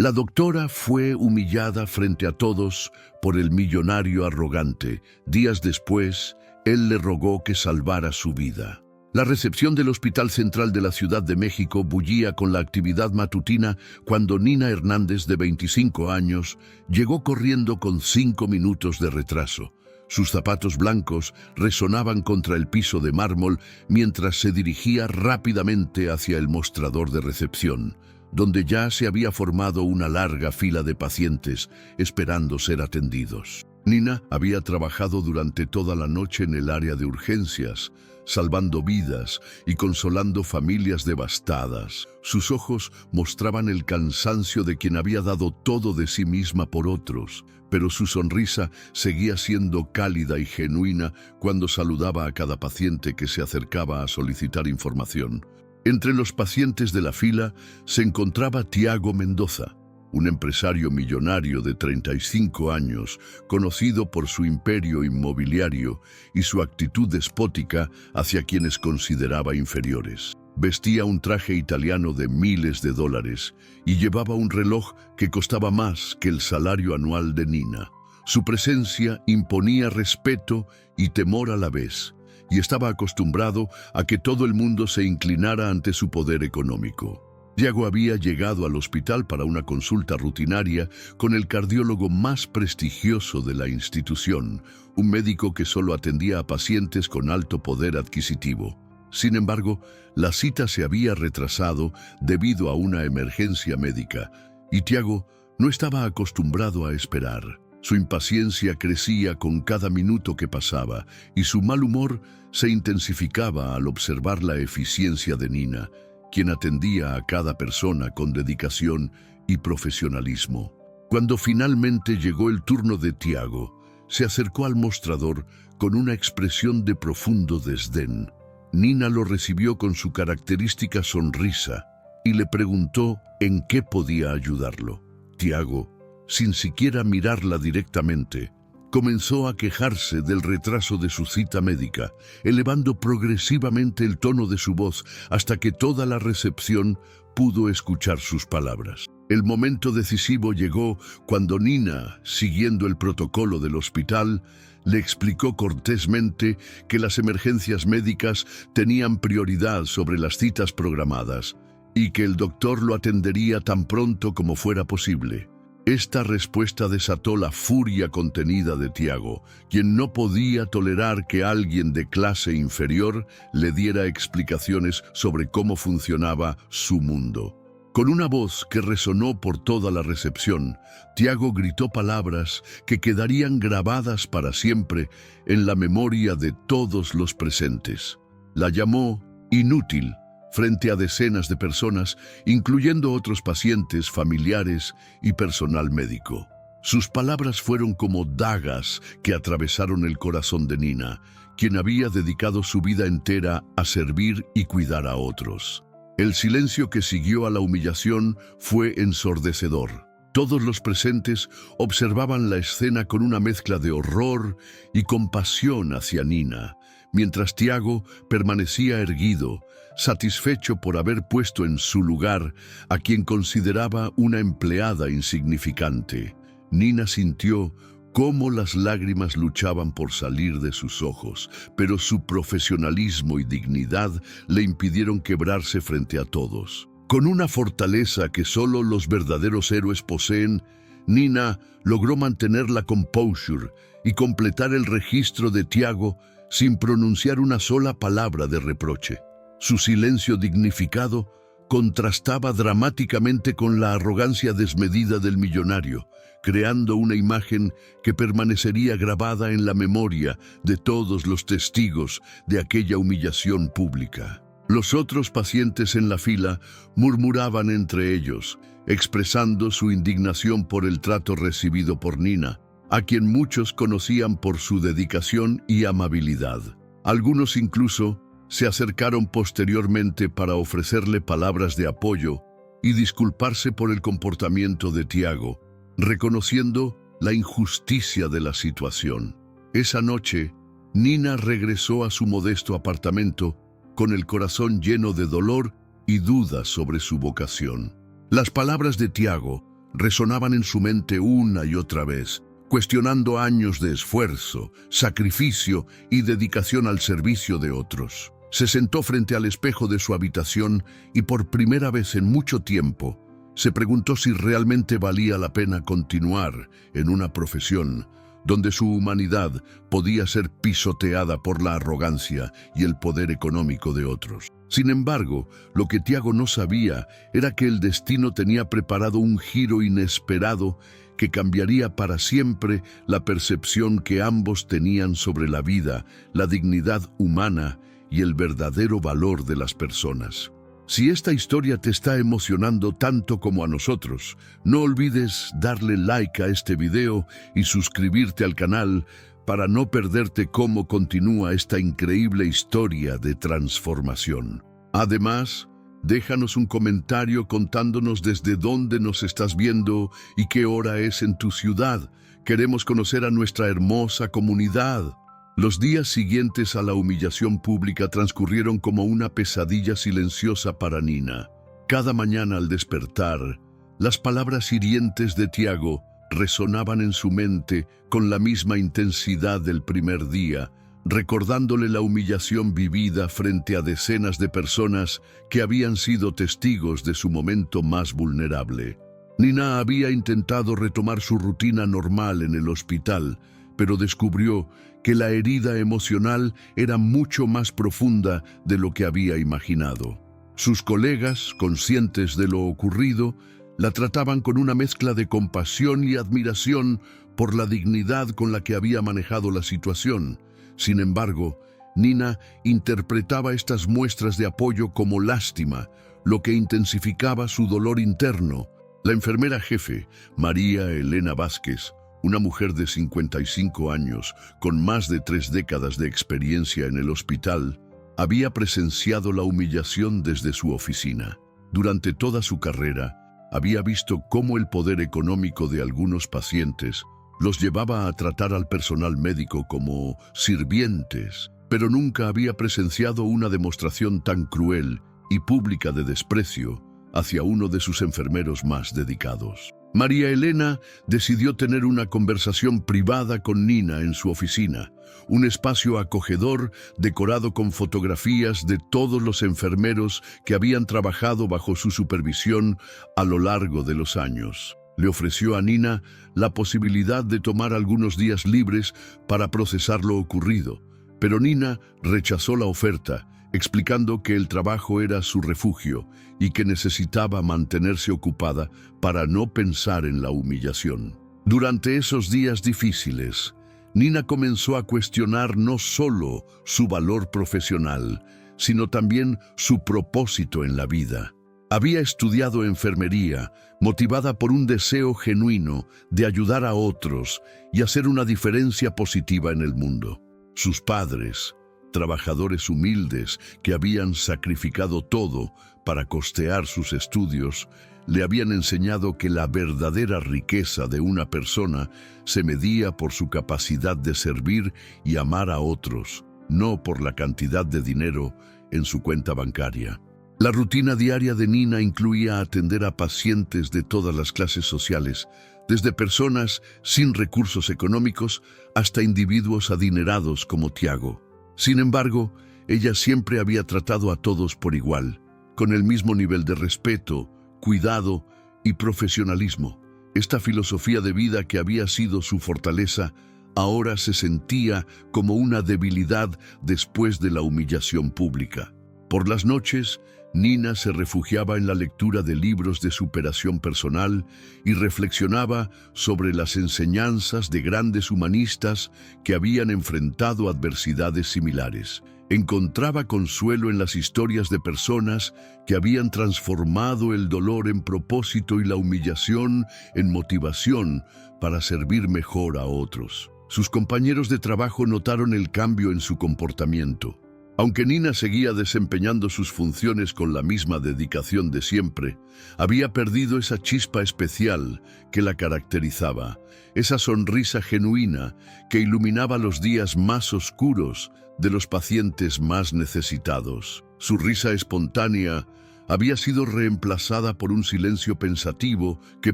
La doctora fue humillada frente a todos por el millonario arrogante. Días después, él le rogó que salvara su vida. La recepción del Hospital Central de la Ciudad de México bullía con la actividad matutina cuando Nina Hernández, de 25 años, llegó corriendo con 5 minutos de retraso. Sus zapatos blancos resonaban contra el piso de mármol mientras se dirigía rápidamente hacia el mostrador de recepción, donde ya se había formado una larga fila de pacientes esperando ser atendidos. Nina había trabajado durante toda la noche en el área de urgencias, salvando vidas y consolando familias devastadas. Sus ojos mostraban el cansancio de quien había dado todo de sí misma por otros, pero su sonrisa seguía siendo cálida y genuina cuando saludaba a cada paciente que se acercaba a solicitar información. Entre los pacientes de la fila se encontraba Tiago Mendoza, un empresario millonario de 35 años, conocido por su imperio inmobiliario y su actitud despótica hacia quienes consideraba inferiores. Vestía un traje italiano de miles de dólares y llevaba un reloj que costaba más que el salario anual de Nina. Su presencia imponía respeto y temor a la vez, y estaba acostumbrado a que todo el mundo se inclinara ante su poder económico. Tiago había llegado al hospital para una consulta rutinaria con el cardiólogo más prestigioso de la institución, un médico que solo atendía a pacientes con alto poder adquisitivo. Sin embargo, la cita se había retrasado debido a una emergencia médica, y Tiago no estaba acostumbrado a esperar. Su impaciencia crecía con cada minuto que pasaba, y su mal humor se intensificaba al observar la eficiencia de Nina, quien atendía a cada persona con dedicación y profesionalismo. Cuando finalmente llegó el turno de Tiago, se acercó al mostrador con una expresión de profundo desdén. Nina lo recibió con su característica sonrisa y le preguntó en qué podía ayudarlo. Tiago, sin siquiera mirarla directamente, comenzó a quejarse del retraso de su cita médica, elevando progresivamente el tono de su voz hasta que toda la recepción pudo escuchar sus palabras. El momento decisivo llegó cuando Nina, siguiendo el protocolo del hospital, le explicó cortésmente que las emergencias médicas tenían prioridad sobre las citas programadas y que el doctor lo atendería tan pronto como fuera posible. Esta respuesta desató la furia contenida de Tiago, quien no podía tolerar que alguien de clase inferior le diera explicaciones sobre cómo funcionaba su mundo. Con una voz que resonó por toda la recepción, Tiago gritó palabras que quedarían grabadas para siempre en la memoria de todos los presentes. La llamó inútil frente a decenas de personas, incluyendo otros pacientes, familiares y personal médico. Sus palabras fueron como dagas que atravesaron el corazón de Nina, quien había dedicado su vida entera a servir y cuidar a otros. El silencio que siguió a la humillación fue ensordecedor. Todos los presentes observaban la escena con una mezcla de horror y compasión hacia Nina, mientras Tiago permanecía erguido, satisfecho por haber puesto en su lugar a quien consideraba una empleada insignificante. Nina sintió cómo las lágrimas luchaban por salir de sus ojos, pero su profesionalismo y dignidad le impidieron quebrarse frente a todos. Con una fortaleza que solo los verdaderos héroes poseen, Nina logró mantener la composure y completar el registro de Tiago sin pronunciar una sola palabra de reproche. Su silencio dignificado contrastaba dramáticamente con la arrogancia desmedida del millonario, creando una imagen que permanecería grabada en la memoria de todos los testigos de aquella humillación pública. Los otros pacientes en la fila murmuraban entre ellos, expresando su indignación por el trato recibido por Nina, a quien muchos conocían por su dedicación y amabilidad. Algunos incluso se acercaron posteriormente para ofrecerle palabras de apoyo y disculparse por el comportamiento de Tiago, reconociendo la injusticia de la situación. Esa noche, Nina regresó a su modesto apartamento con el corazón lleno de dolor y dudas sobre su vocación. Las palabras de Tiago resonaban en su mente una y otra vez, cuestionando años de esfuerzo, sacrificio y dedicación al servicio de otros. Se sentó frente al espejo de su habitación y por primera vez en mucho tiempo se preguntó si realmente valía la pena continuar en una profesión donde su humanidad podía ser pisoteada por la arrogancia y el poder económico de otros. Sin embargo, lo que Tiago no sabía era que el destino tenía preparado un giro inesperado que cambiaría para siempre la percepción que ambos tenían sobre la vida, la dignidad humana y el verdadero valor de las personas. Si esta historia te está emocionando tanto como a nosotros, no olvides darle like a este video y suscribirte al canal para no perderte cómo continúa esta increíble historia de transformación. Además, déjanos un comentario contándonos desde dónde nos estás viendo y qué hora es en tu ciudad. Queremos conocer a nuestra hermosa comunidad. Los días siguientes a la humillación pública transcurrieron como una pesadilla silenciosa para Nina. Cada mañana al despertar, las palabras hirientes de Tiago resonaban en su mente con la misma intensidad del primer día, recordándole la humillación vivida frente a decenas de personas que habían sido testigos de su momento más vulnerable. Nina había intentado retomar su rutina normal en el hospital, pero descubrió que la herida emocional era mucho más profunda de lo que había imaginado. Sus colegas, conscientes de lo ocurrido, la trataban con una mezcla de compasión y admiración por la dignidad con la que había manejado la situación. Sin embargo, Nina interpretaba estas muestras de apoyo como lástima, lo que intensificaba su dolor interno. La enfermera jefe, María Elena Vázquez, una mujer de 55 años, con más de 3 décadas de experiencia en el hospital, había presenciado la humillación desde su oficina. Durante toda su carrera, había visto cómo el poder económico de algunos pacientes los llevaba a tratar al personal médico como sirvientes, pero nunca había presenciado una demostración tan cruel y pública de desprecio hacia uno de sus enfermeros más dedicados. María Elena decidió tener una conversación privada con Nina en su oficina, un espacio acogedor decorado con fotografías de todos los enfermeros que habían trabajado bajo su supervisión a lo largo de los años. Le ofreció a Nina la posibilidad de tomar algunos días libres para procesar lo ocurrido, pero Nina rechazó la oferta, explicando que el trabajo era su refugio y que necesitaba mantenerse ocupada para no pensar en la humillación. Durante esos días difíciles, Nina comenzó a cuestionar no solo su valor profesional, sino también su propósito en la vida. Había estudiado enfermería, motivada por un deseo genuino de ayudar a otros y hacer una diferencia positiva en el mundo. Sus padres, trabajadores humildes que habían sacrificado todo para costear sus estudios, le habían enseñado que la verdadera riqueza de una persona se medía por su capacidad de servir y amar a otros, no por la cantidad de dinero en su cuenta bancaria. La rutina diaria de Nina incluía atender a pacientes de todas las clases sociales, desde personas sin recursos económicos hasta individuos adinerados como Tiago. Sin embargo, ella siempre había tratado a todos por igual, con el mismo nivel de respeto, cuidado y profesionalismo. Esta filosofía de vida que había sido su fortaleza, ahora se sentía como una debilidad después de la humillación pública. Por las noches, Nina se refugiaba en la lectura de libros de superación personal y reflexionaba sobre las enseñanzas de grandes humanistas que habían enfrentado adversidades similares. Encontraba consuelo en las historias de personas que habían transformado el dolor en propósito y la humillación en motivación para servir mejor a otros. Sus compañeros de trabajo notaron el cambio en su comportamiento. Aunque Nina seguía desempeñando sus funciones con la misma dedicación de siempre, había perdido esa chispa especial que la caracterizaba, esa sonrisa genuina que iluminaba los días más oscuros de los pacientes más necesitados. Su risa espontánea había sido reemplazada por un silencio pensativo que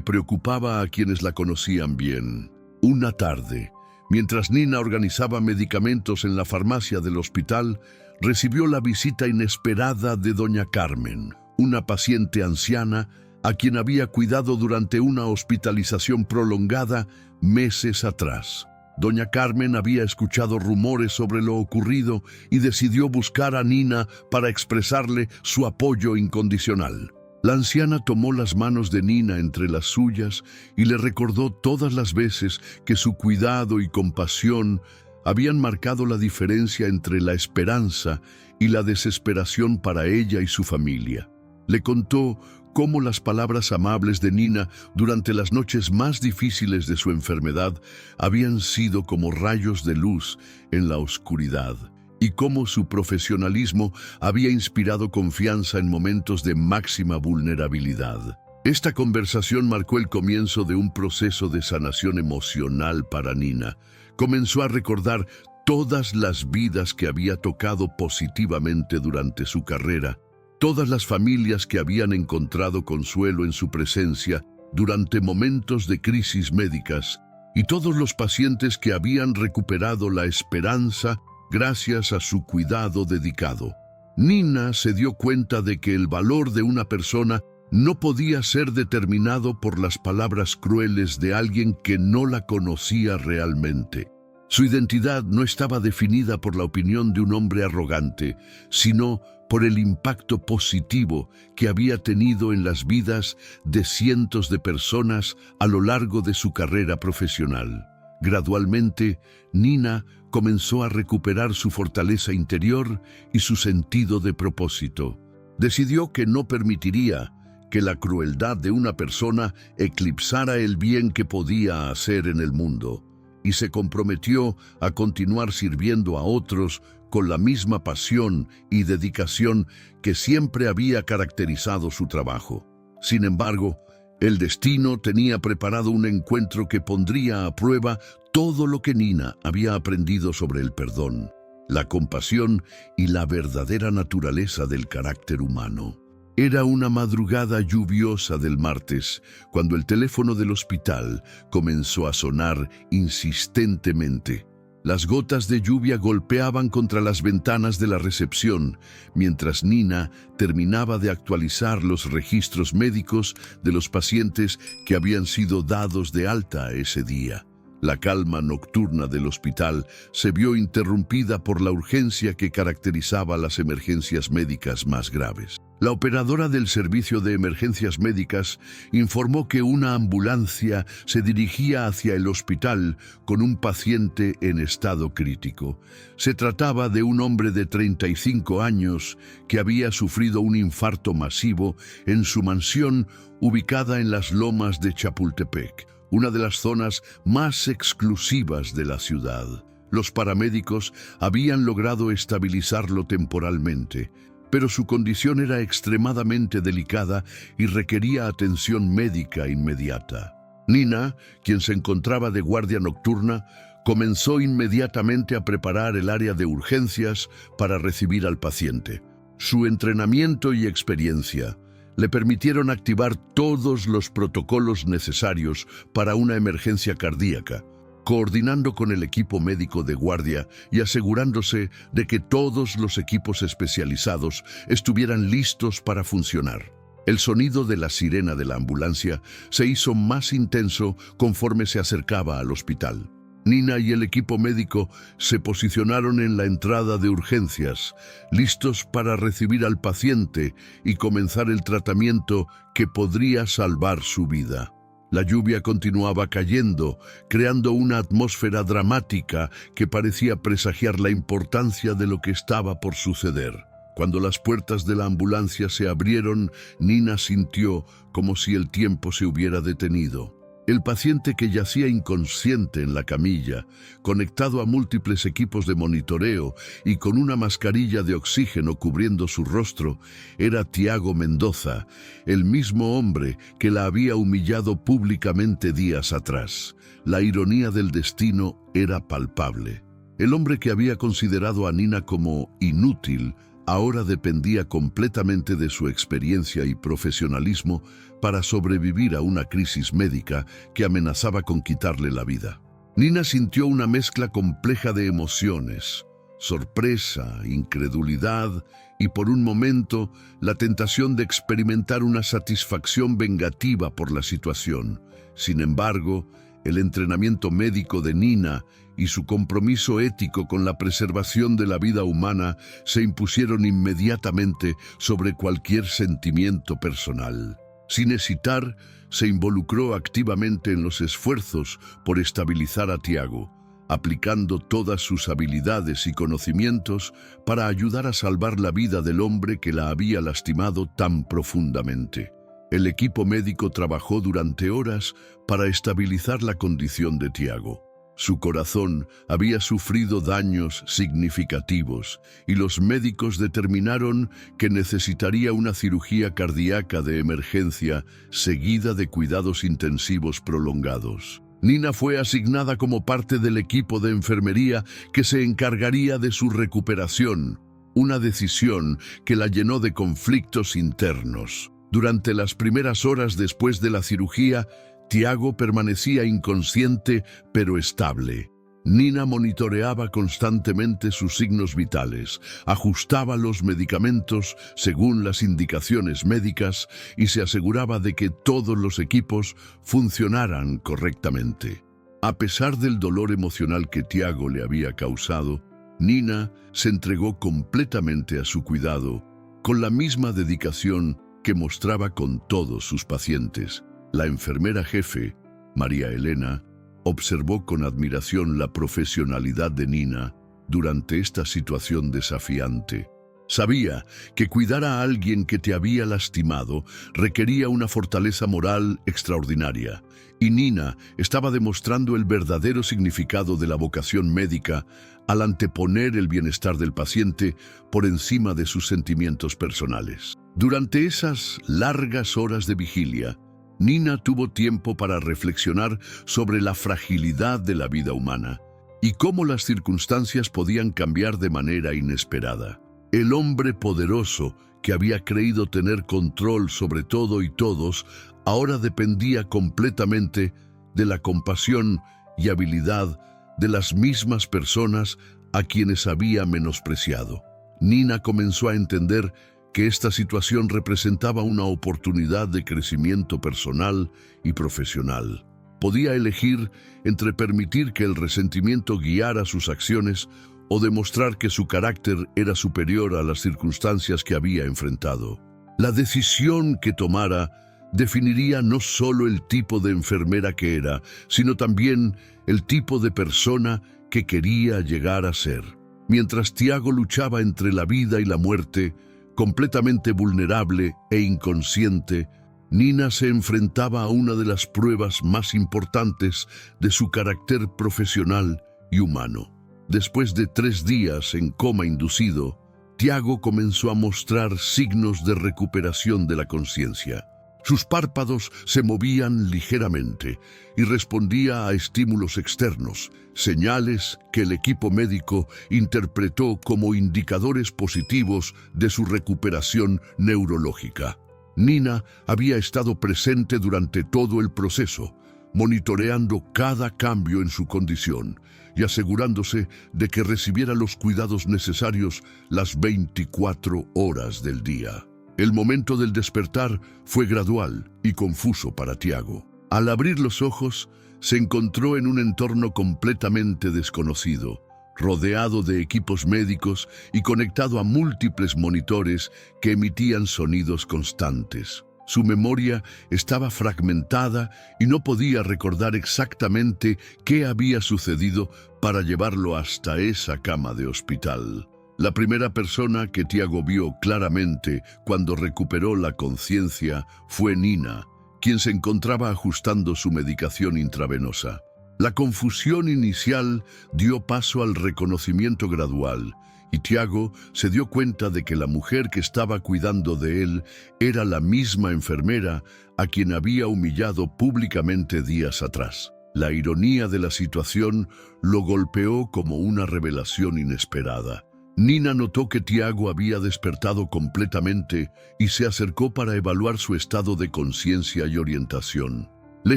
preocupaba a quienes la conocían bien. Una tarde, mientras Nina organizaba medicamentos en la farmacia del hospital, recibió la visita inesperada de doña Carmen, una paciente anciana a quien había cuidado durante una hospitalización prolongada meses atrás. Doña Carmen había escuchado rumores sobre lo ocurrido y decidió buscar a Nina para expresarle su apoyo incondicional. La anciana tomó las manos de Nina entre las suyas y le recordó todas las veces que su cuidado y compasión habían marcado la diferencia entre la esperanza y la desesperación para ella y su familia. Le contó cómo las palabras amables de Nina durante las noches más difíciles de su enfermedad habían sido como rayos de luz en la oscuridad, y cómo su profesionalismo había inspirado confianza en momentos de máxima vulnerabilidad. Esta conversación marcó el comienzo de un proceso de sanación emocional para Nina. Comenzó a recordar todas las vidas que había tocado positivamente durante su carrera, todas las familias que habían encontrado consuelo en su presencia durante momentos de crisis médicas, y todos los pacientes que habían recuperado la esperanza gracias a su cuidado dedicado. Nina se dio cuenta de que el valor de una persona no podía ser determinado por las palabras crueles de alguien que no la conocía realmente. Su identidad no estaba definida por la opinión de un hombre arrogante, sino por el impacto positivo que había tenido en las vidas de cientos de personas a lo largo de su carrera profesional. Gradualmente, Nina comenzó a recuperar su fortaleza interior y su sentido de propósito. Decidió que no permitiría que la crueldad de una persona eclipsara el bien que podía hacer en el mundo, y se comprometió a continuar sirviendo a otros con la misma pasión y dedicación que siempre había caracterizado su trabajo. Sin embargo, el destino tenía preparado un encuentro que pondría a prueba todo lo que Nina había aprendido sobre el perdón, la compasión y la verdadera naturaleza del carácter humano. Era una madrugada lluviosa del martes, cuando el teléfono del hospital comenzó a sonar insistentemente. Las gotas de lluvia golpeaban contra las ventanas de la recepción, mientras Nina terminaba de actualizar los registros médicos de los pacientes que habían sido dados de alta ese día. La calma nocturna del hospital se vio interrumpida por la urgencia que caracterizaba las emergencias médicas más graves. La operadora del servicio de emergencias médicas informó que una ambulancia se dirigía hacia el hospital con un paciente en estado crítico. Se trataba de un hombre de 35 años que había sufrido un infarto masivo en su mansión ubicada en las lomas de Chapultepec, una de las zonas más exclusivas de la ciudad. Los paramédicos habían logrado estabilizarlo temporalmente, pero su condición era extremadamente delicada y requería atención médica inmediata. Nina, quien se encontraba de guardia nocturna, comenzó inmediatamente a preparar el área de urgencias para recibir al paciente. Su entrenamiento y experiencia le permitieron activar todos los protocolos necesarios para una emergencia cardíaca, coordinando con el equipo médico de guardia y asegurándose de que todos los equipos especializados estuvieran listos para funcionar. El sonido de la sirena de la ambulancia se hizo más intenso conforme se acercaba al hospital. Nina y el equipo médico se posicionaron en la entrada de urgencias, listos para recibir al paciente y comenzar el tratamiento que podría salvar su vida. La lluvia continuaba cayendo, creando una atmósfera dramática que parecía presagiar la importancia de lo que estaba por suceder. Cuando las puertas de la ambulancia se abrieron, Nina sintió como si el tiempo se hubiera detenido. El paciente, que yacía inconsciente en la camilla, conectado a múltiples equipos de monitoreo y con una mascarilla de oxígeno cubriendo su rostro, era Tiago Mendoza, el mismo hombre que la había humillado públicamente días atrás. La ironía del destino era palpable. El hombre que había considerado a Nina como inútil, ahora dependía completamente de su experiencia y profesionalismo para sobrevivir a una crisis médica que amenazaba con quitarle la vida. Nina sintió una mezcla compleja de emociones: sorpresa, incredulidad y, por un momento, la tentación de experimentar una satisfacción vengativa por la situación. Sin embargo, el entrenamiento médico de Nina y su compromiso ético con la preservación de la vida humana se impusieron inmediatamente sobre cualquier sentimiento personal. Sin hesitar, se involucró activamente en los esfuerzos por estabilizar a Tiago, aplicando todas sus habilidades y conocimientos para ayudar a salvar la vida del hombre que la había lastimado tan profundamente. El equipo médico trabajó durante horas para estabilizar la condición de Tiago. Su corazón había sufrido daños significativos y los médicos determinaron que necesitaría una cirugía cardíaca de emergencia seguida de cuidados intensivos prolongados. Nina fue asignada como parte del equipo de enfermería que se encargaría de su recuperación, una decisión que la llenó de conflictos internos. Durante las primeras horas después de la cirugía, Tiago permanecía inconsciente pero estable. Nina monitoreaba constantemente sus signos vitales, ajustaba los medicamentos según las indicaciones médicas y se aseguraba de que todos los equipos funcionaran correctamente. A pesar del dolor emocional que Tiago le había causado, Nina se entregó completamente a su cuidado, con la misma dedicación que mostraba con todos sus pacientes. La enfermera jefe, María Elena, observó con admiración la profesionalidad de Nina durante esta situación desafiante. Sabía que cuidar a alguien que te había lastimado requería una fortaleza moral extraordinaria, y Nina estaba demostrando el verdadero significado de la vocación médica al anteponer el bienestar del paciente por encima de sus sentimientos personales. Durante esas largas horas de vigilia, Nina tuvo tiempo para reflexionar sobre la fragilidad de la vida humana y cómo las circunstancias podían cambiar de manera inesperada. El hombre poderoso, que había creído tener control sobre todo y todos, ahora dependía completamente de la compasión y habilidad de las mismas personas a quienes había menospreciado. Nina comenzó a entender que esta situación representaba una oportunidad de crecimiento personal y profesional. Podía elegir entre permitir que el resentimiento guiara sus acciones o demostrar que su carácter era superior a las circunstancias que había enfrentado. La decisión que tomara definiría no solo el tipo de enfermera que era, sino también el tipo de persona que quería llegar a ser. Mientras Tiago luchaba entre la vida y la muerte, completamente vulnerable e inconsciente, Nina se enfrentaba a una de las pruebas más importantes de su carácter profesional y humano. Después de 3 días en coma inducido, Tiago comenzó a mostrar signos de recuperación de la conciencia. Sus párpados se movían ligeramente y respondía a estímulos externos, señales que el equipo médico interpretó como indicadores positivos de su recuperación neurológica. Nina había estado presente durante todo el proceso, monitoreando cada cambio en su condición y asegurándose de que recibiera los cuidados necesarios las 24 horas del día. El momento del despertar fue gradual y confuso para Tiago. Al abrir los ojos, se encontró en un entorno completamente desconocido, rodeado de equipos médicos y conectado a múltiples monitores que emitían sonidos constantes. Su memoria estaba fragmentada y no podía recordar exactamente qué había sucedido para llevarlo hasta esa cama de hospital. La primera persona que Tiago vio claramente cuando recuperó la conciencia fue Nina, quien se encontraba ajustando su medicación intravenosa. La confusión inicial dio paso al reconocimiento gradual, y Tiago se dio cuenta de que la mujer que estaba cuidando de él era la misma enfermera a quien había humillado públicamente días atrás. La ironía de la situación lo golpeó como una revelación inesperada. Nina notó que Tiago había despertado completamente y se acercó para evaluar su estado de conciencia y orientación. Le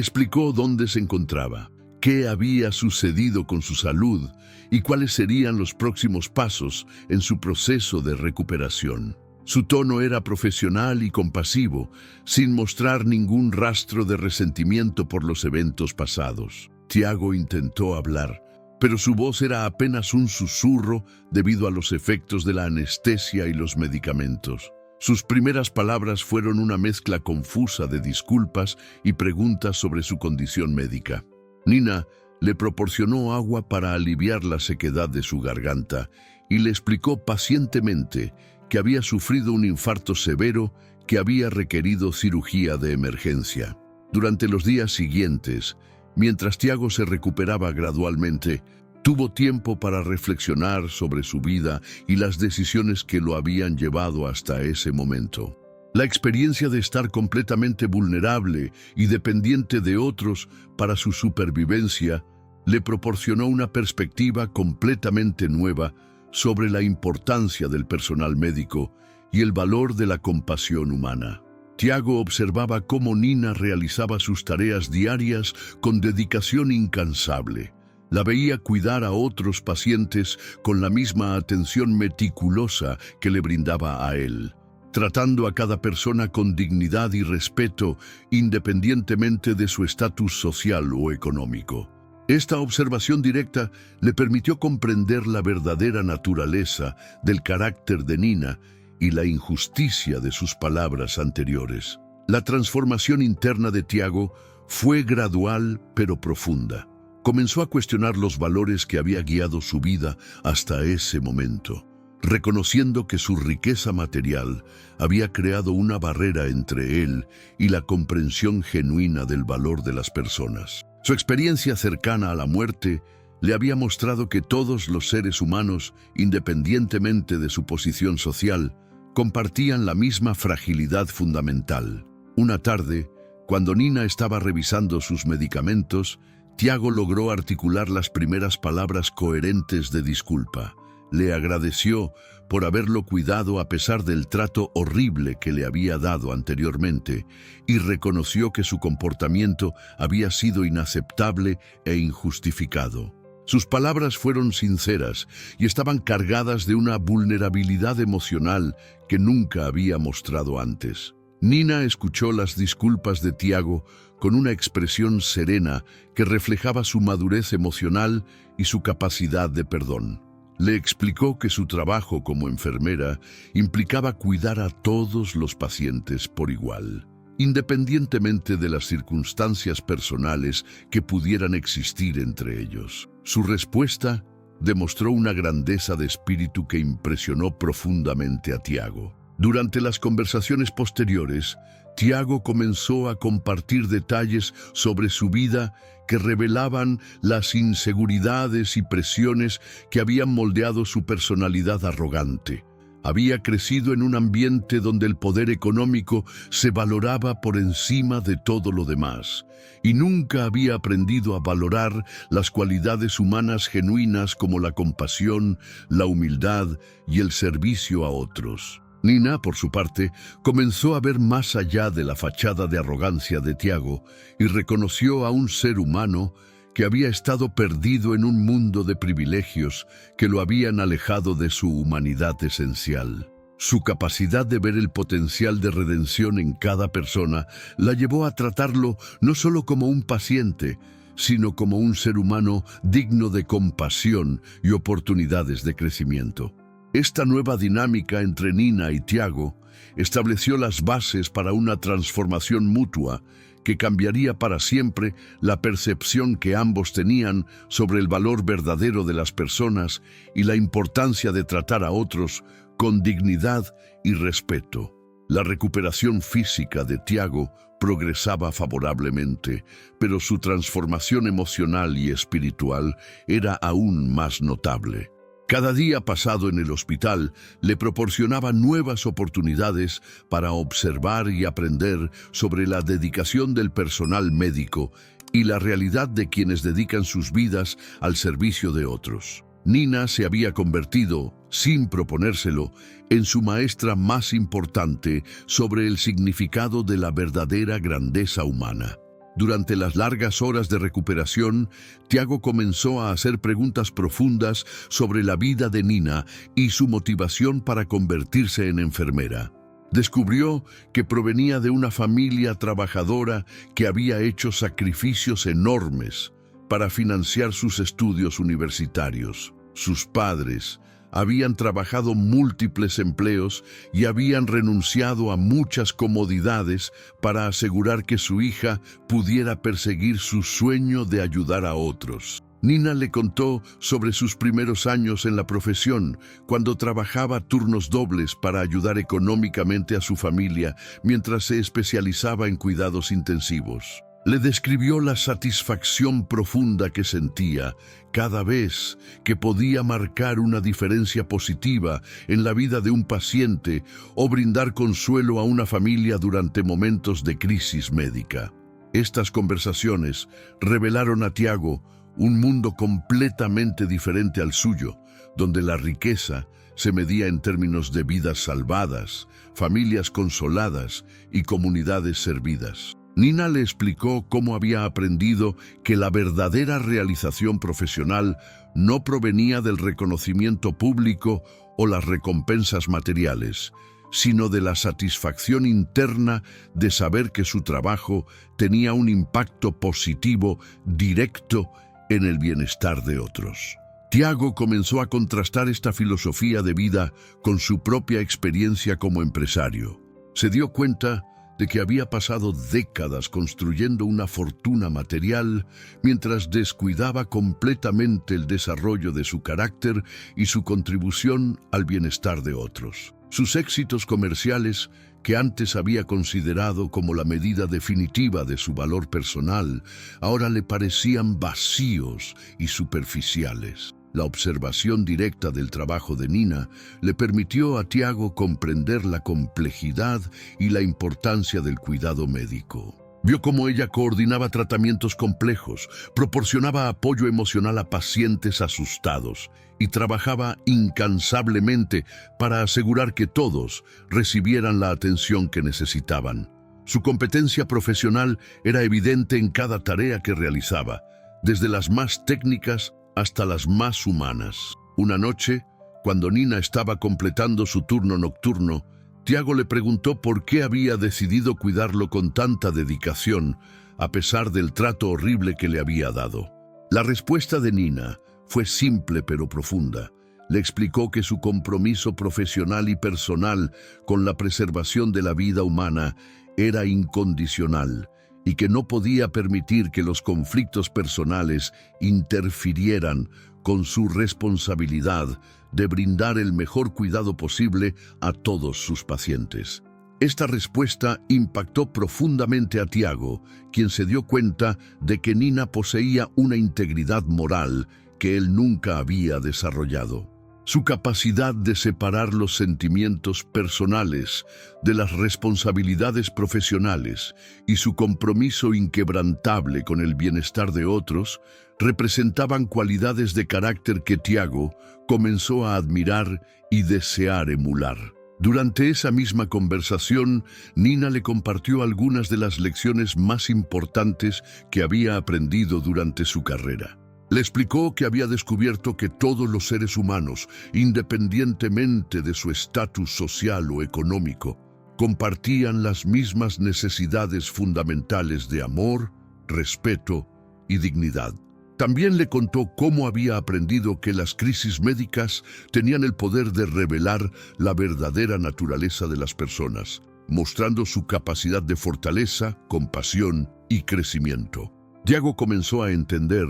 explicó dónde se encontraba, qué había sucedido con su salud y cuáles serían los próximos pasos en su proceso de recuperación. Su tono era profesional y compasivo, sin mostrar ningún rastro de resentimiento por los eventos pasados. Tiago intentó hablar, pero su voz era apenas un susurro debido a los efectos de la anestesia y los medicamentos. Sus primeras palabras fueron una mezcla confusa de disculpas y preguntas sobre su condición médica. Nina le proporcionó agua para aliviar la sequedad de su garganta y le explicó pacientemente que había sufrido un infarto severo que había requerido cirugía de emergencia. Durante los días siguientes, mientras Tiago se recuperaba gradualmente, tuvo tiempo para reflexionar sobre su vida y las decisiones que lo habían llevado hasta ese momento. La experiencia de estar completamente vulnerable y dependiente de otros para su supervivencia le proporcionó una perspectiva completamente nueva sobre la importancia del personal médico y el valor de la compasión humana. Tiago observaba cómo Nina realizaba sus tareas diarias con dedicación incansable. La veía cuidar a otros pacientes con la misma atención meticulosa que le brindaba a él, tratando a cada persona con dignidad y respeto, independientemente de su estatus social o económico. Esta observación directa le permitió comprender la verdadera naturaleza del carácter de Nina y la injusticia de sus palabras anteriores. La transformación interna de Tiago fue gradual pero profunda. Comenzó a cuestionar los valores que había guiado su vida hasta ese momento, reconociendo que su riqueza material había creado una barrera entre él y la comprensión genuina del valor de las personas. Su experiencia cercana a la muerte le había mostrado que todos los seres humanos, independientemente de su posición social, compartían la misma fragilidad fundamental. Una tarde, cuando Nina estaba revisando sus medicamentos, Tiago logró articular las primeras palabras coherentes de disculpa. Le agradeció por haberlo cuidado a pesar del trato horrible que le había dado anteriormente y reconoció que su comportamiento había sido inaceptable e injustificado. Sus palabras fueron sinceras y estaban cargadas de una vulnerabilidad emocional que nunca había mostrado antes. Nina escuchó las disculpas de Tiago con una expresión serena que reflejaba su madurez emocional y su capacidad de perdón. Le explicó que su trabajo como enfermera implicaba cuidar a todos los pacientes por igual, independientemente de las circunstancias personales que pudieran existir entre ellos. Su respuesta demostró una grandeza de espíritu que impresionó profundamente a Tiago. Durante las conversaciones posteriores, Tiago comenzó a compartir detalles sobre su vida que revelaban las inseguridades y presiones que habían moldeado su personalidad arrogante. Había crecido en un ambiente donde el poder económico se valoraba por encima de todo lo demás, y nunca había aprendido a valorar las cualidades humanas genuinas como la compasión, la humildad y el servicio a otros. Nina, por su parte, comenzó a ver más allá de la fachada de arrogancia de Tiago y reconoció a un ser humano que había estado perdido en un mundo de privilegios que lo habían alejado de su humanidad esencial. Su capacidad de ver el potencial de redención en cada persona la llevó a tratarlo no solo como un paciente, sino como un ser humano digno de compasión y oportunidades de crecimiento. Esta nueva dinámica entre Nina y Tiago estableció las bases para una transformación mutua que cambiaría para siempre la percepción que ambos tenían sobre el valor verdadero de las personas y la importancia de tratar a otros con dignidad y respeto. La recuperación física de Tiago progresaba favorablemente, pero su transformación emocional y espiritual era aún más notable. Cada día pasado en el hospital le proporcionaba nuevas oportunidades para observar y aprender sobre la dedicación del personal médico y la realidad de quienes dedican sus vidas al servicio de otros. Nina se había convertido, sin proponérselo, en su maestra más importante sobre el significado de la verdadera grandeza humana. Durante las largas horas de recuperación, Tiago comenzó a hacer preguntas profundas sobre la vida de Nina y su motivación para convertirse en enfermera. Descubrió que provenía de una familia trabajadora que había hecho sacrificios enormes para financiar sus estudios universitarios. Sus padres habían trabajado múltiples empleos y habían renunciado a muchas comodidades para asegurar que su hija pudiera perseguir su sueño de ayudar a otros. Nina le contó sobre sus primeros años en la profesión, cuando trabajaba turnos dobles para ayudar económicamente a su familia mientras se especializaba en cuidados intensivos. Le describió la satisfacción profunda que sentía cada vez que podía marcar una diferencia positiva en la vida de un paciente o brindar consuelo a una familia durante momentos de crisis médica. Estas conversaciones revelaron a Tiago un mundo completamente diferente al suyo, donde la riqueza se medía en términos de vidas salvadas, familias consoladas y comunidades servidas. Nina le explicó cómo había aprendido que la verdadera realización profesional no provenía del reconocimiento público o las recompensas materiales, sino de la satisfacción interna de saber que su trabajo tenía un impacto positivo directo en el bienestar de otros. Tiago comenzó a contrastar esta filosofía de vida con su propia experiencia como empresario. Se dio cuenta de que había pasado décadas construyendo una fortuna material mientras descuidaba completamente el desarrollo de su carácter y su contribución al bienestar de otros. Sus éxitos comerciales, que antes había considerado como la medida definitiva de su valor personal, ahora le parecían vacíos y superficiales. La observación directa del trabajo de Nina le permitió a Tiago comprender la complejidad y la importancia del cuidado médico. Vio cómo ella coordinaba tratamientos complejos, proporcionaba apoyo emocional a pacientes asustados y trabajaba incansablemente para asegurar que todos recibieran la atención que necesitaban. Su competencia profesional era evidente en cada tarea que realizaba, desde las más técnicas hasta las más humanas. Una noche, cuando Nina estaba completando su turno nocturno, Tiago le preguntó por qué había decidido cuidarlo con tanta dedicación, a pesar del trato horrible que le había dado. La respuesta de Nina fue simple pero profunda. Le explicó que su compromiso profesional y personal con la preservación de la vida humana era incondicional y que no podía permitir que los conflictos personales interfirieran con su responsabilidad de brindar el mejor cuidado posible a todos sus pacientes. Esta respuesta impactó profundamente a Tiago, quien se dio cuenta de que Nina poseía una integridad moral que él nunca había desarrollado. Su capacidad de separar los sentimientos personales de las responsabilidades profesionales y su compromiso inquebrantable con el bienestar de otros representaban cualidades de carácter que Tiago comenzó a admirar y desear emular. Durante esa misma conversación, Nina le compartió algunas de las lecciones más importantes que había aprendido durante su carrera. Le explicó que había descubierto que todos los seres humanos, independientemente de su estatus social o económico, compartían las mismas necesidades fundamentales de amor, respeto y dignidad. También le contó cómo había aprendido que las crisis médicas tenían el poder de revelar la verdadera naturaleza de las personas, mostrando su capacidad de fortaleza, compasión y crecimiento. Tiago comenzó a entender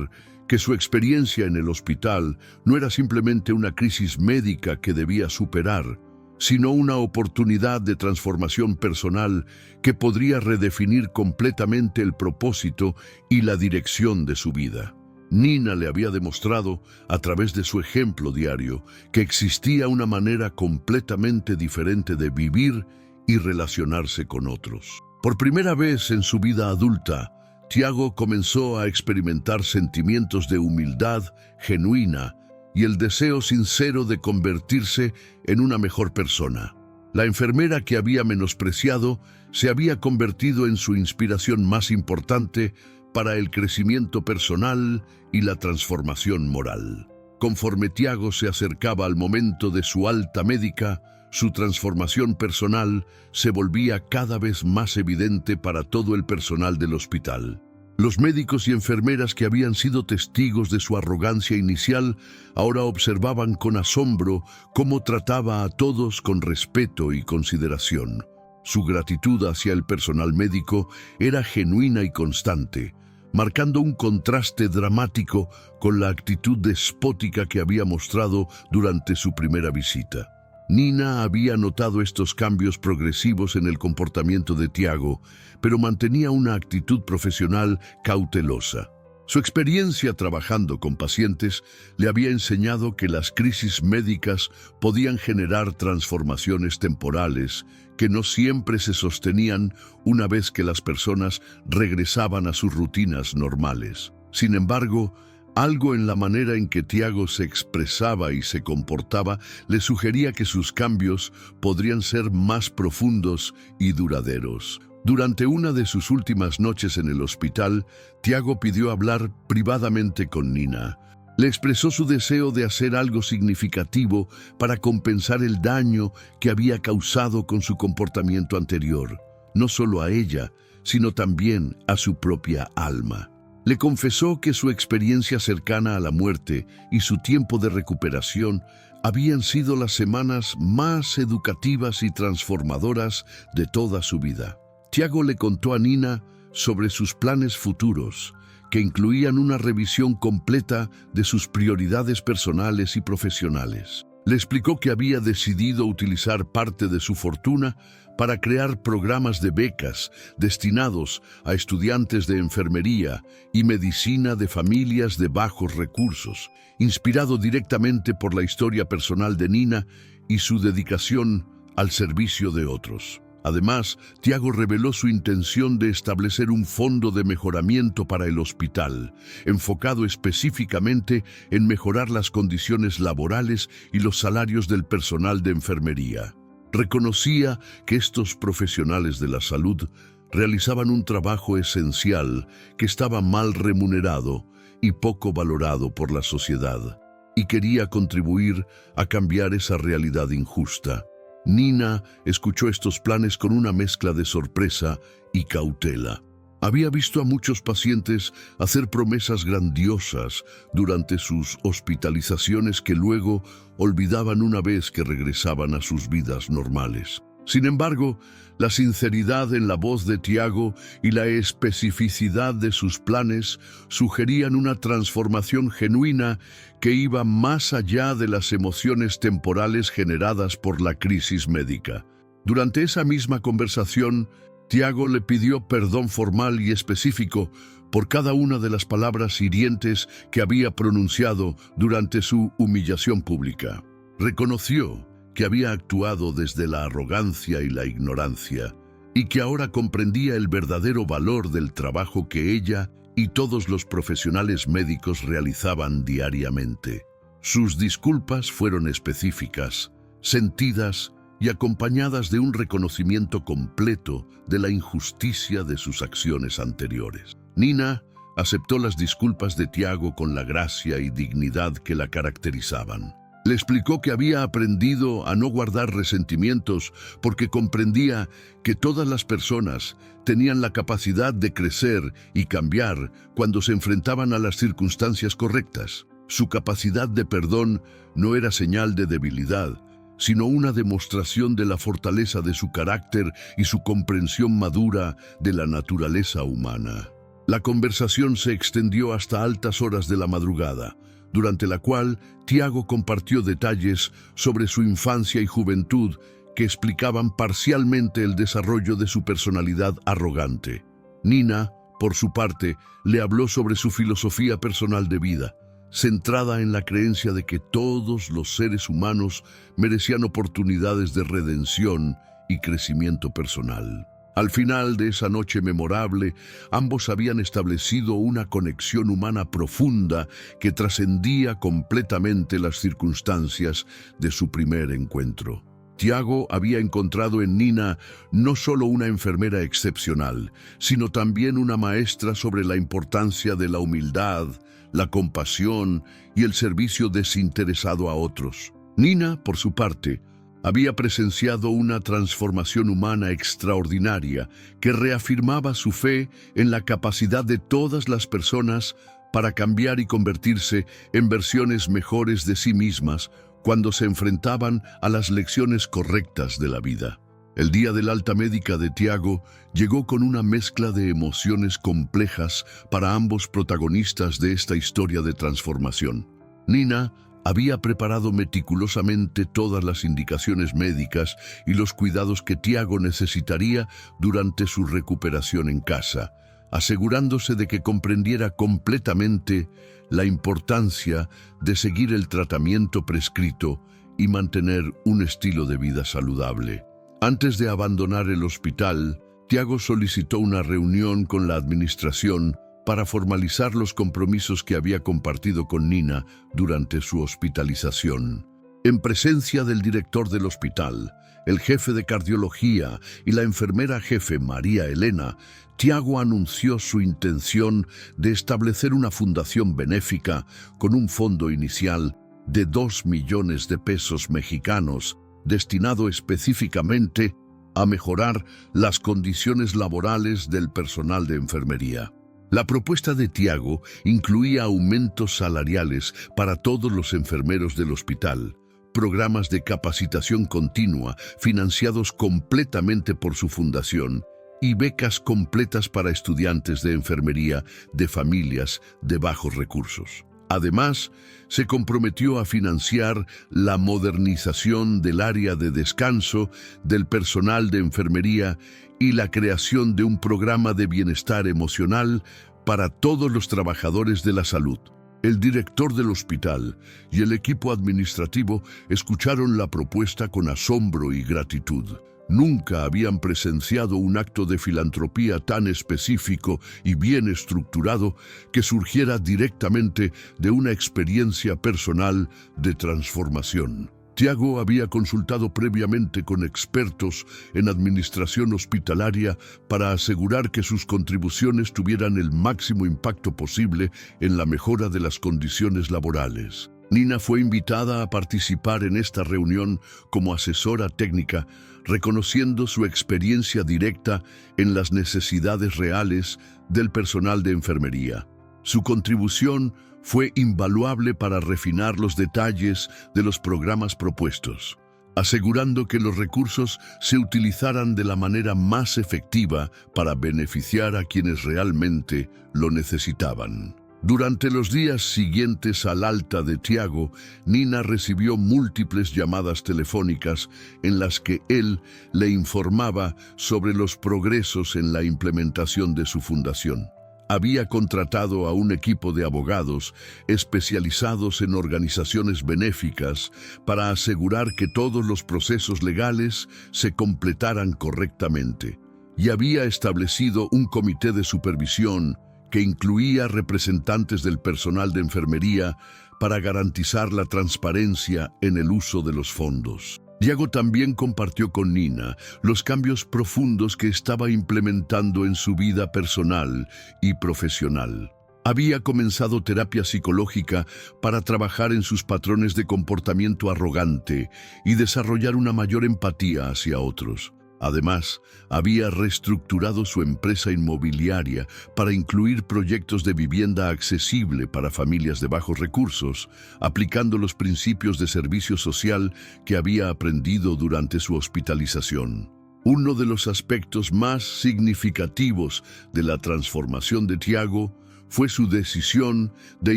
que su experiencia en el hospital no era simplemente una crisis médica que debía superar, sino una oportunidad de transformación personal que podría redefinir completamente el propósito y la dirección de su vida. Nina le había demostrado, a través de su ejemplo diario, que existía una manera completamente diferente de vivir y relacionarse con otros. Por primera vez en su vida adulta, Tiago comenzó a experimentar sentimientos de humildad genuina y el deseo sincero de convertirse en una mejor persona. La enfermera que había menospreciado se había convertido en su inspiración más importante para el crecimiento personal y la transformación moral. Conforme Tiago se acercaba al momento de su alta médica, su transformación personal se volvía cada vez más evidente para todo el personal del hospital. Los médicos y enfermeras que habían sido testigos de su arrogancia inicial ahora observaban con asombro cómo trataba a todos con respeto y consideración. Su gratitud hacia el personal médico era genuina y constante, marcando un contraste dramático con la actitud despótica que había mostrado durante su primera visita. Nina había notado estos cambios progresivos en el comportamiento de Tiago, pero mantenía una actitud profesional cautelosa. Su experiencia trabajando con pacientes le había enseñado que las crisis médicas podían generar transformaciones temporales que no siempre se sostenían una vez que las personas regresaban a sus rutinas normales. Sin embargo, algo en la manera en que Tiago se expresaba y se comportaba le sugería que sus cambios podrían ser más profundos y duraderos. Durante una de sus últimas noches en el hospital, Tiago pidió hablar privadamente con Nina. Le expresó su deseo de hacer algo significativo para compensar el daño que había causado con su comportamiento anterior, no solo a ella, sino también a su propia alma. Le confesó que su experiencia cercana a la muerte y su tiempo de recuperación habían sido las semanas más educativas y transformadoras de toda su vida. Tiago le contó a Nina sobre sus planes futuros, que incluían una revisión completa de sus prioridades personales y profesionales. Le explicó que había decidido utilizar parte de su fortuna para crear programas de becas destinados a estudiantes de enfermería y medicina de familias de bajos recursos, inspirado directamente por la historia personal de Nina y su dedicación al servicio de otros. Además, Tiago reveló su intención de establecer un fondo de mejoramiento para el hospital, enfocado específicamente en mejorar las condiciones laborales y los salarios del personal de enfermería. Reconocía que estos profesionales de la salud realizaban un trabajo esencial que estaba mal remunerado y poco valorado por la sociedad, y quería contribuir a cambiar esa realidad injusta. Nina escuchó estos planes con una mezcla de sorpresa y cautela. Había visto a muchos pacientes hacer promesas grandiosas durante sus hospitalizaciones que luego olvidaban una vez que regresaban a sus vidas normales. Sin embargo, la sinceridad en la voz de Tiago y la especificidad de sus planes sugerían una transformación genuina que iba más allá de las emociones temporales generadas por la crisis médica. Durante esa misma conversación, Tiago le pidió perdón formal y específico por cada una de las palabras hirientes que había pronunciado durante su humillación pública. Reconoció que había actuado desde la arrogancia y la ignorancia, y que ahora comprendía el verdadero valor del trabajo que ella y todos los profesionales médicos realizaban diariamente. Sus disculpas fueron específicas, sentidas y acompañadas de un reconocimiento completo de la injusticia de sus acciones anteriores. Nina aceptó las disculpas de Tiago con la gracia y dignidad que la caracterizaban. Le explicó que había aprendido a no guardar resentimientos porque comprendía que todas las personas tenían la capacidad de crecer y cambiar cuando se enfrentaban a las circunstancias correctas. Su capacidad de perdón no era señal de debilidad, sino una demostración de la fortaleza de su carácter y su comprensión madura de la naturaleza humana. La conversación se extendió hasta altas horas de la madrugada, durante la cual Tiago compartió detalles sobre su infancia y juventud que explicaban parcialmente el desarrollo de su personalidad arrogante. Nina, por su parte, le habló sobre su filosofía personal de vida, centrada en la creencia de que todos los seres humanos merecían oportunidades de redención y crecimiento personal. Al final de esa noche memorable, ambos habían establecido una conexión humana profunda que trascendía completamente las circunstancias de su primer encuentro. Tiago había encontrado en Nina no solo una enfermera excepcional, sino también una maestra sobre la importancia de la humildad, la compasión y el servicio desinteresado a otros. Nina, por su parte, había presenciado una transformación humana extraordinaria que reafirmaba su fe en la capacidad de todas las personas para cambiar y convertirse en versiones mejores de sí mismas cuando se enfrentaban a las lecciones correctas de la vida. El día del alta médica de Tiago llegó con una mezcla de emociones complejas para ambos protagonistas de esta historia de transformación. Nina había preparado meticulosamente todas las indicaciones médicas y los cuidados que Tiago necesitaría durante su recuperación en casa, asegurándose de que comprendiera completamente la importancia de seguir el tratamiento prescrito y mantener un estilo de vida saludable. Antes de abandonar el hospital, Tiago solicitó una reunión con la administración para formalizar los compromisos que había compartido con Nina durante su hospitalización. En presencia del director del hospital, el jefe de cardiología y la enfermera jefe María Elena, Tiago anunció su intención de establecer una fundación benéfica con un fondo inicial de 2 millones de pesos mexicanos, destinado específicamente a mejorar las condiciones laborales del personal de enfermería. La propuesta de Tiago incluía aumentos salariales para todos los enfermeros del hospital, programas de capacitación continua financiados completamente por su fundación y becas completas para estudiantes de enfermería de familias de bajos recursos. Además, se comprometió a financiar la modernización del área de descanso del personal de enfermería y la creación de un programa de bienestar emocional para todos los trabajadores de la salud. El director del hospital y el equipo administrativo escucharon la propuesta con asombro y gratitud. Nunca habían presenciado un acto de filantropía tan específico y bien estructurado que surgiera directamente de una experiencia personal de transformación. Tiago había consultado previamente con expertos en administración hospitalaria para asegurar que sus contribuciones tuvieran el máximo impacto posible en la mejora de las condiciones laborales. Nina fue invitada a participar en esta reunión como asesora técnica, reconociendo su experiencia directa en las necesidades reales del personal de enfermería. Su contribución fue invaluable para refinar los detalles de los programas propuestos, asegurando que los recursos se utilizaran de la manera más efectiva para beneficiar a quienes realmente lo necesitaban. Durante los días siguientes al alta de Tiago, Nina recibió múltiples llamadas telefónicas en las que él le informaba sobre los progresos en la implementación de su fundación. Había contratado a un equipo de abogados especializados en organizaciones benéficas para asegurar que todos los procesos legales se completaran correctamente, y había establecido un comité de supervisión que incluía representantes del personal de enfermería para garantizar la transparencia en el uso de los fondos. Tiago también compartió con Nina los cambios profundos que estaba implementando en su vida personal y profesional. Había comenzado terapia psicológica para trabajar en sus patrones de comportamiento arrogante y desarrollar una mayor empatía hacia otros. Además, había reestructurado su empresa inmobiliaria para incluir proyectos de vivienda accesible para familias de bajos recursos, aplicando los principios de servicio social que había aprendido durante su hospitalización. Uno de los aspectos más significativos de la transformación de Tiago fue su decisión de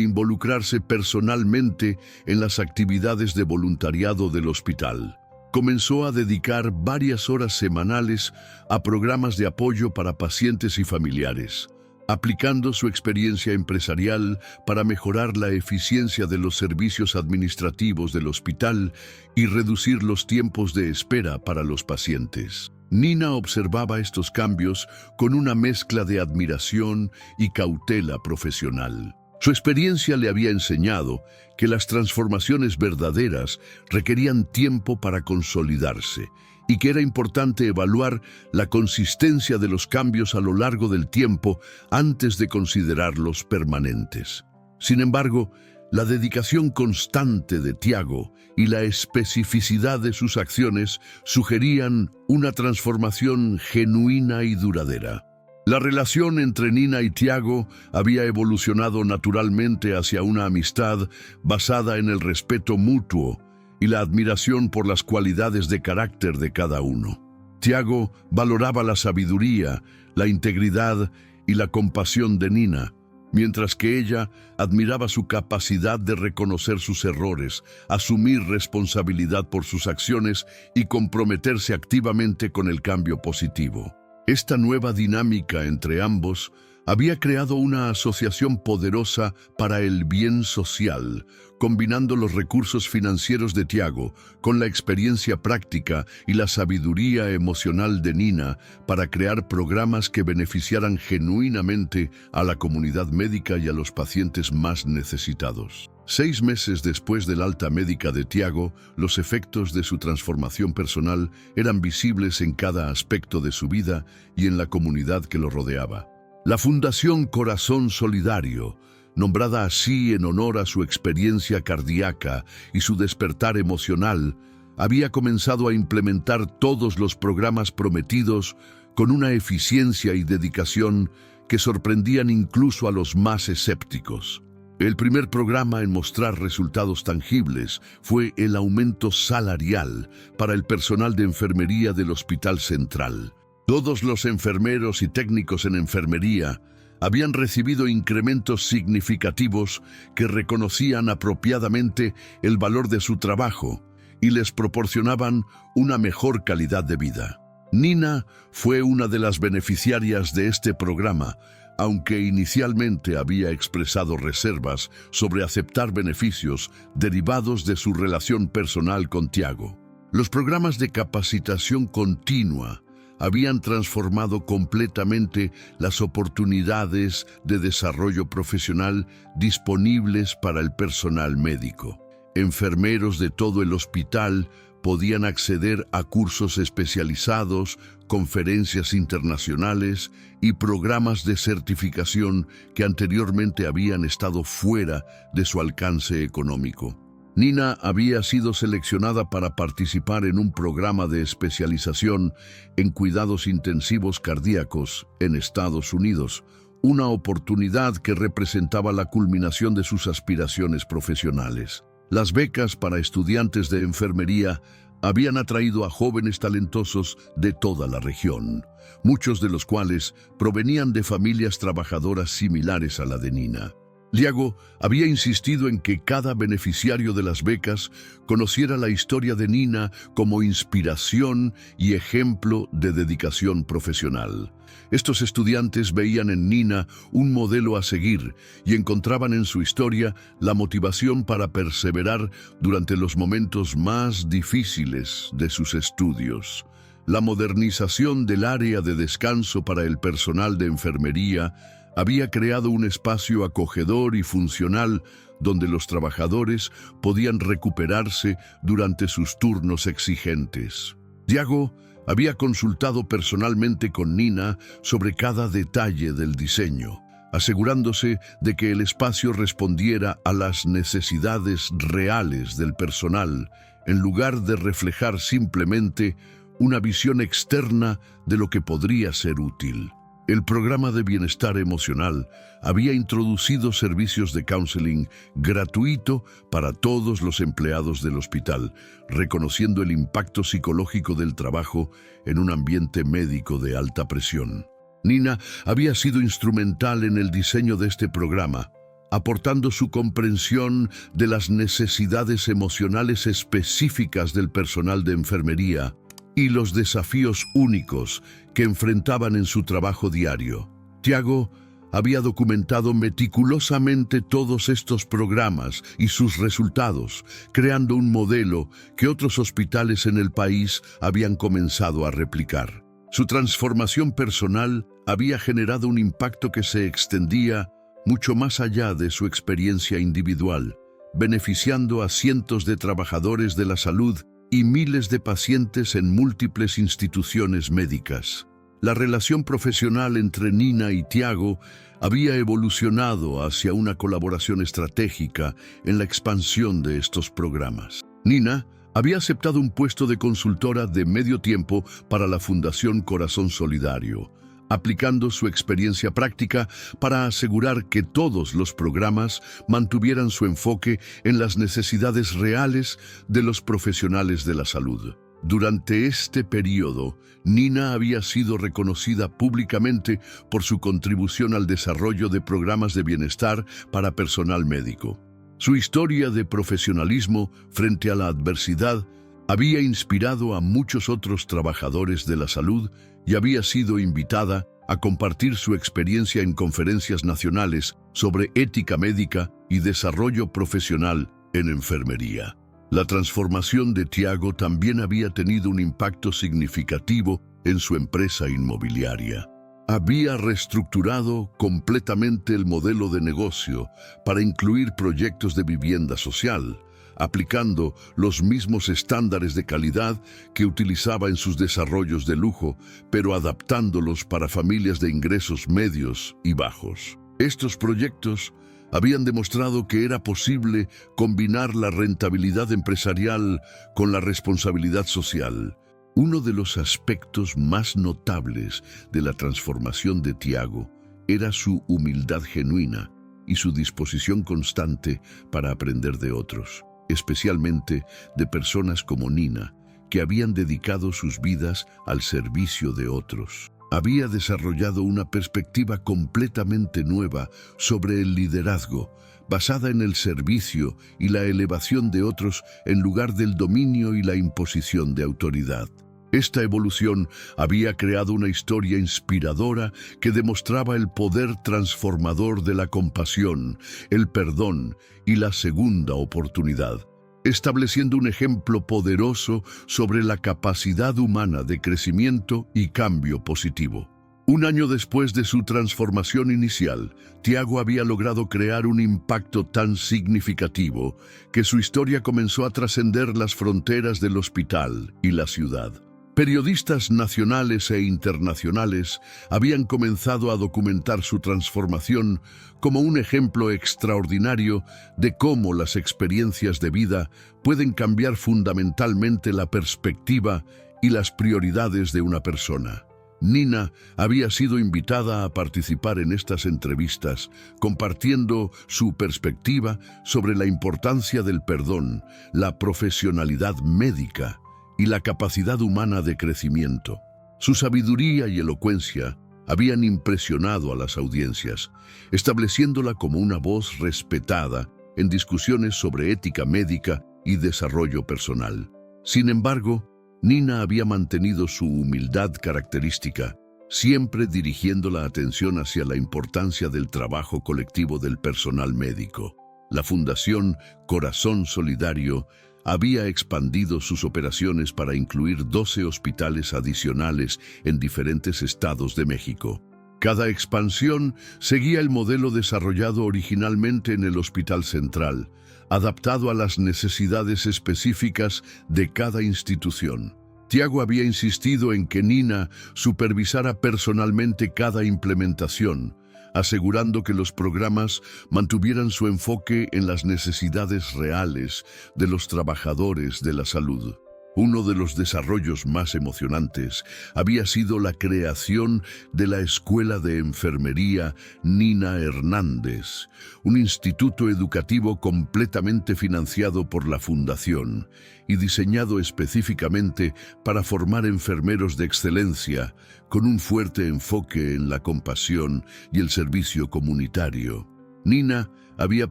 involucrarse personalmente en las actividades de voluntariado del hospital. Comenzó a dedicar varias horas semanales a programas de apoyo para pacientes y familiares, aplicando su experiencia empresarial para mejorar la eficiencia de los servicios administrativos del hospital y reducir los tiempos de espera para los pacientes. Nina observaba estos cambios con una mezcla de admiración y cautela profesional. Su experiencia le había enseñado que las transformaciones verdaderas requerían tiempo para consolidarse y que era importante evaluar la consistencia de los cambios a lo largo del tiempo antes de considerarlos permanentes. Sin embargo, la dedicación constante de Tiago y la especificidad de sus acciones sugerían una transformación genuina y duradera. La relación entre Nina y Tiago había evolucionado naturalmente hacia una amistad basada en el respeto mutuo y la admiración por las cualidades de carácter de cada uno. Tiago valoraba la sabiduría, la integridad y la compasión de Nina, mientras que ella admiraba su capacidad de reconocer sus errores, asumir responsabilidad por sus acciones y comprometerse activamente con el cambio positivo. Esta nueva dinámica entre ambos había creado una asociación poderosa para el bien social, combinando los recursos financieros de Tiago con la experiencia práctica y la sabiduría emocional de Nina para crear programas que beneficiaran genuinamente a la comunidad médica y a los pacientes más necesitados. 6 meses después del alta médica de Tiago, los efectos de su transformación personal eran visibles en cada aspecto de su vida y en la comunidad que lo rodeaba. La Fundación Corazón Solidario, nombrada así en honor a su experiencia cardíaca y su despertar emocional, había comenzado a implementar todos los programas prometidos con una eficiencia y dedicación que sorprendían incluso a los más escépticos. El primer programa en mostrar resultados tangibles fue el aumento salarial para el personal de enfermería del Hospital Central. Todos los enfermeros y técnicos en enfermería habían recibido incrementos significativos que reconocían apropiadamente el valor de su trabajo y les proporcionaban una mejor calidad de vida. Nina fue una de las beneficiarias de este programa, aunque inicialmente había expresado reservas sobre aceptar beneficios derivados de su relación personal con Tiago. Los programas de capacitación continua habían transformado completamente las oportunidades de desarrollo profesional disponibles para el personal médico. Enfermeros de todo el hospital podían acceder a cursos especializados, conferencias internacionales y programas de certificación que anteriormente habían estado fuera de su alcance económico. Nina había sido seleccionada para participar en un programa de especialización en cuidados intensivos cardíacos en Estados Unidos, una oportunidad que representaba la culminación de sus aspiraciones profesionales. Las becas para estudiantes de enfermería habían atraído a jóvenes talentosos de toda la región, muchos de los cuales provenían de familias trabajadoras similares a la de Nina. Tiago había insistido en que cada beneficiario de las becas conociera la historia de Nina como inspiración y ejemplo de dedicación profesional. Estos estudiantes veían en Nina un modelo a seguir y encontraban en su historia la motivación para perseverar durante los momentos más difíciles de sus estudios. La modernización del área de descanso para el personal de enfermería había creado un espacio acogedor y funcional donde los trabajadores podían recuperarse durante sus turnos exigentes. Tiago había consultado personalmente con Nina sobre cada detalle del diseño, asegurándose de que el espacio respondiera a las necesidades reales del personal, en lugar de reflejar simplemente una visión externa de lo que podría ser útil. El programa de bienestar emocional había introducido servicios de counseling gratuito para todos los empleados del hospital, reconociendo el impacto psicológico del trabajo en un ambiente médico de alta presión. Nina había sido instrumental en el diseño de este programa, aportando su comprensión de las necesidades emocionales específicas del personal de enfermería y los desafíos únicos que enfrentaban en su trabajo diario. Tiago había documentado meticulosamente todos estos programas y sus resultados, creando un modelo que otros hospitales en el país habían comenzado a replicar. Su transformación personal había generado un impacto que se extendía mucho más allá de su experiencia individual, beneficiando a cientos de trabajadores de la salud y miles de pacientes en múltiples instituciones médicas. La relación profesional entre Nina y Tiago había evolucionado hacia una colaboración estratégica en la expansión de estos programas. Nina había aceptado un puesto de consultora de medio tiempo para la Fundación Corazón Solidario, aplicando su experiencia práctica para asegurar que todos los programas mantuvieran su enfoque en las necesidades reales de los profesionales de la salud. Durante este periodo, Nina había sido reconocida públicamente por su contribución al desarrollo de programas de bienestar para personal médico. Su historia de profesionalismo frente a la adversidad había inspirado a muchos otros trabajadores de la salud y había sido invitada a compartir su experiencia en conferencias nacionales sobre ética médica y desarrollo profesional en enfermería. La transformación de Tiago también había tenido un impacto significativo en su empresa inmobiliaria. Había reestructurado completamente el modelo de negocio para incluir proyectos de vivienda social, aplicando los mismos estándares de calidad que utilizaba en sus desarrollos de lujo, pero adaptándolos para familias de ingresos medios y bajos. Estos proyectos habían demostrado que era posible combinar la rentabilidad empresarial con la responsabilidad social. Uno de los aspectos más notables de la transformación de Tiago era su humildad genuina y su disposición constante para aprender de otros, especialmente de personas como Nina, que habían dedicado sus vidas al servicio de otros. Había desarrollado una perspectiva completamente nueva sobre el liderazgo, basada en el servicio y la elevación de otros en lugar del dominio y la imposición de autoridad. Esta evolución había creado una historia inspiradora que demostraba el poder transformador de la compasión, el perdón y la segunda oportunidad, estableciendo un ejemplo poderoso sobre la capacidad humana de crecimiento y cambio positivo. Un año después de su transformación inicial, Tiago había logrado crear un impacto tan significativo que su historia comenzó a trascender las fronteras del hospital y la ciudad. Periodistas nacionales e internacionales habían comenzado a documentar su transformación como un ejemplo extraordinario de cómo las experiencias de vida pueden cambiar fundamentalmente la perspectiva y las prioridades de una persona. Nina había sido invitada a participar en estas entrevistas, compartiendo su perspectiva sobre la importancia del perdón, la profesionalidad médica y la capacidad humana de crecimiento. Su sabiduría y elocuencia habían impresionado a las audiencias, estableciéndola como una voz respetada en discusiones sobre ética médica y desarrollo personal. Sin embargo, Nina había mantenido su humildad característica, siempre dirigiendo la atención hacia la importancia del trabajo colectivo del personal médico. La Fundación Corazón Solidario había expandido sus operaciones para incluir 12 hospitales adicionales en diferentes estados de México. Cada expansión seguía el modelo desarrollado originalmente en el Hospital Central, adaptado a las necesidades específicas de cada institución. Tiago había insistido en que Nina supervisara personalmente cada implementación, asegurando que los programas mantuvieran su enfoque en las necesidades reales de los trabajadores de la salud. Uno de los desarrollos más emocionantes había sido la creación de la Escuela de Enfermería Nina Hernández, un instituto educativo completamente financiado por la Fundación y diseñado específicamente para formar enfermeros de excelencia, con un fuerte enfoque en la compasión y el servicio comunitario. Nina había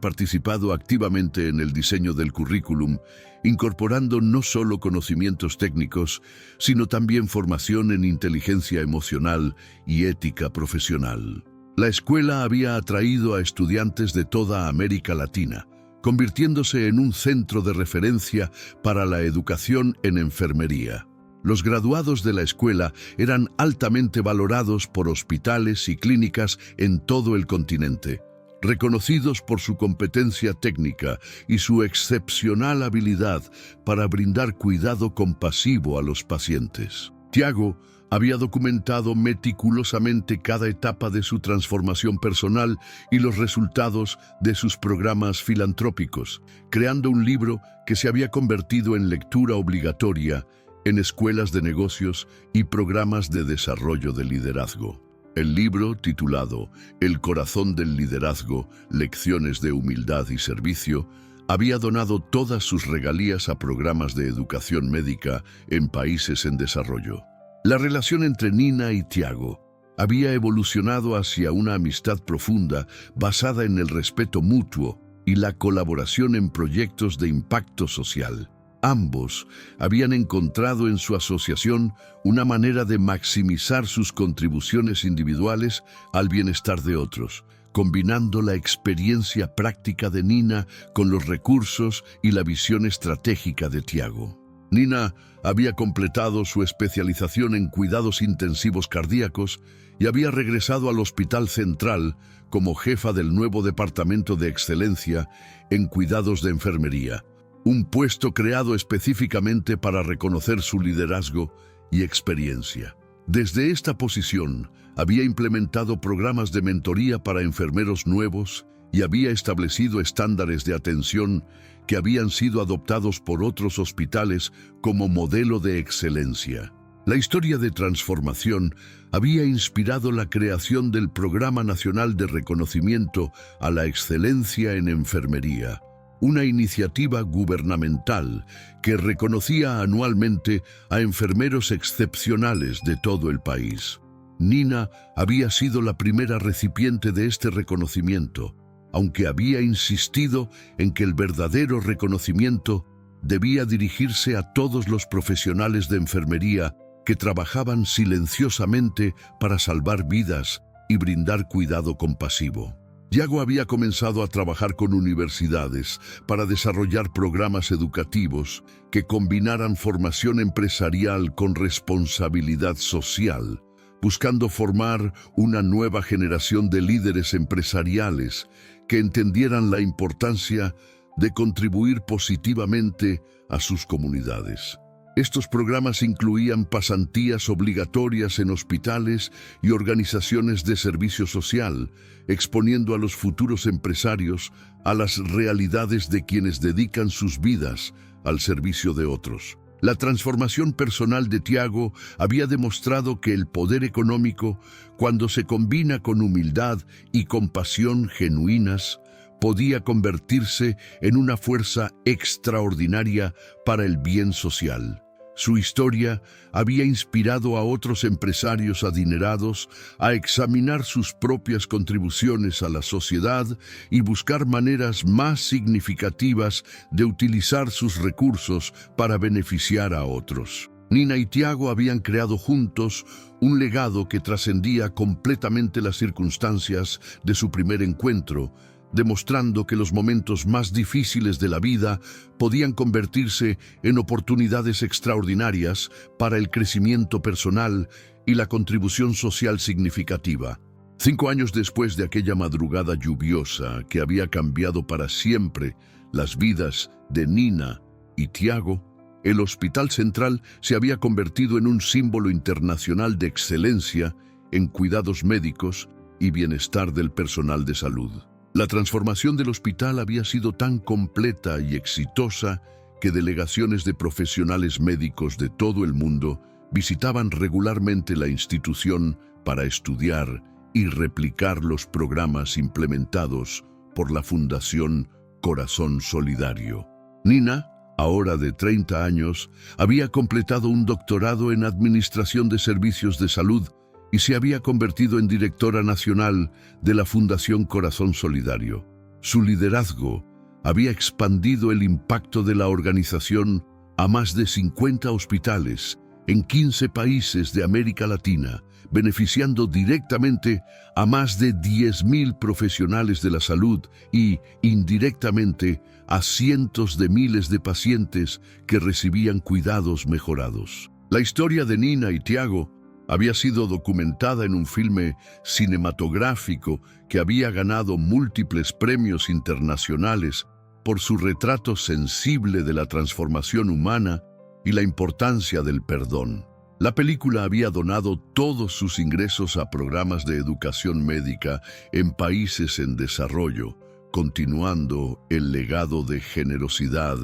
participado activamente en el diseño del currículum, incorporando no solo conocimientos técnicos, sino también formación en inteligencia emocional y ética profesional. La escuela había atraído a estudiantes de toda América Latina, convirtiéndose en un centro de referencia para la educación en enfermería. Los graduados de la escuela eran altamente valorados por hospitales y clínicas en todo el continente, reconocidos por su competencia técnica y su excepcional habilidad para brindar cuidado compasivo a los pacientes. Tiago había documentado meticulosamente cada etapa de su transformación personal y los resultados de sus programas filantrópicos, creando un libro que se había convertido en lectura obligatoria en escuelas de negocios y programas de desarrollo de liderazgo. El libro, titulado El corazón del liderazgo, lecciones de humildad y servicio, había donado todas sus regalías a programas de educación médica en países en desarrollo. La relación entre Nina y Tiago había evolucionado hacia una amistad profunda basada en el respeto mutuo y la colaboración en proyectos de impacto social. Ambos habían encontrado en su asociación una manera de maximizar sus contribuciones individuales al bienestar de otros, combinando la experiencia práctica de Nina con los recursos y la visión estratégica de Tiago. Nina había completado su especialización en cuidados intensivos cardíacos y había regresado al Hospital Central como jefa del nuevo Departamento de Excelencia en Cuidados de Enfermería, un puesto creado específicamente para reconocer su liderazgo y experiencia. Desde esta posición, había implementado programas de mentoría para enfermeros nuevos y había establecido estándares de atención que habían sido adoptados por otros hospitales como modelo de excelencia. La historia de transformación había inspirado la creación del Programa Nacional de Reconocimiento a la Excelencia en Enfermería, una iniciativa gubernamental que reconocía anualmente a enfermeros excepcionales de todo el país. Nina había sido la primera recipiente de este reconocimiento, aunque había insistido en que el verdadero reconocimiento debía dirigirse a todos los profesionales de enfermería que trabajaban silenciosamente para salvar vidas y brindar cuidado compasivo. Tiago había comenzado a trabajar con universidades para desarrollar programas educativos que combinaran formación empresarial con responsabilidad social, buscando formar una nueva generación de líderes empresariales que entendieran la importancia de contribuir positivamente a sus comunidades. Estos programas incluían pasantías obligatorias en hospitales y organizaciones de servicio social, exponiendo a los futuros empresarios a las realidades de quienes dedican sus vidas al servicio de otros. La transformación personal de Tiago había demostrado que el poder económico, cuando se combina con humildad y compasión genuinas, podía convertirse en una fuerza extraordinaria para el bien social. Su historia había inspirado a otros empresarios adinerados a examinar sus propias contribuciones a la sociedad y buscar maneras más significativas de utilizar sus recursos para beneficiar a otros. Nina y Tiago habían creado juntos un legado que trascendía completamente las circunstancias de su primer encuentro, demostrando que los momentos más difíciles de la vida podían convertirse en oportunidades extraordinarias para el crecimiento personal y la contribución social significativa. 5 años después de aquella madrugada lluviosa que había cambiado para siempre las vidas de Nina y Tiago, el Hospital Central se había convertido en un símbolo internacional de excelencia en cuidados médicos y bienestar del personal de salud. La transformación del hospital había sido tan completa y exitosa que delegaciones de profesionales médicos de todo el mundo visitaban regularmente la institución para estudiar y replicar los programas implementados por la Fundación Corazón Solidario. Nina, ahora de 30 años, había completado un doctorado en Administración de Servicios de Salud y se había convertido en directora nacional de la Fundación Corazón Solidario. Su liderazgo había expandido el impacto de la organización a más de 50 hospitales en 15 países de América Latina, beneficiando directamente a más de 10.000 profesionales de la salud y, indirectamente, a cientos de miles de pacientes que recibían cuidados mejorados. La historia de Nina y Tiago había sido documentada en un filme cinematográfico que había ganado múltiples premios internacionales por su retrato sensible de la transformación humana y la importancia del perdón. La película había donado todos sus ingresos a programas de educación médica en países en desarrollo, continuando el legado de generosidad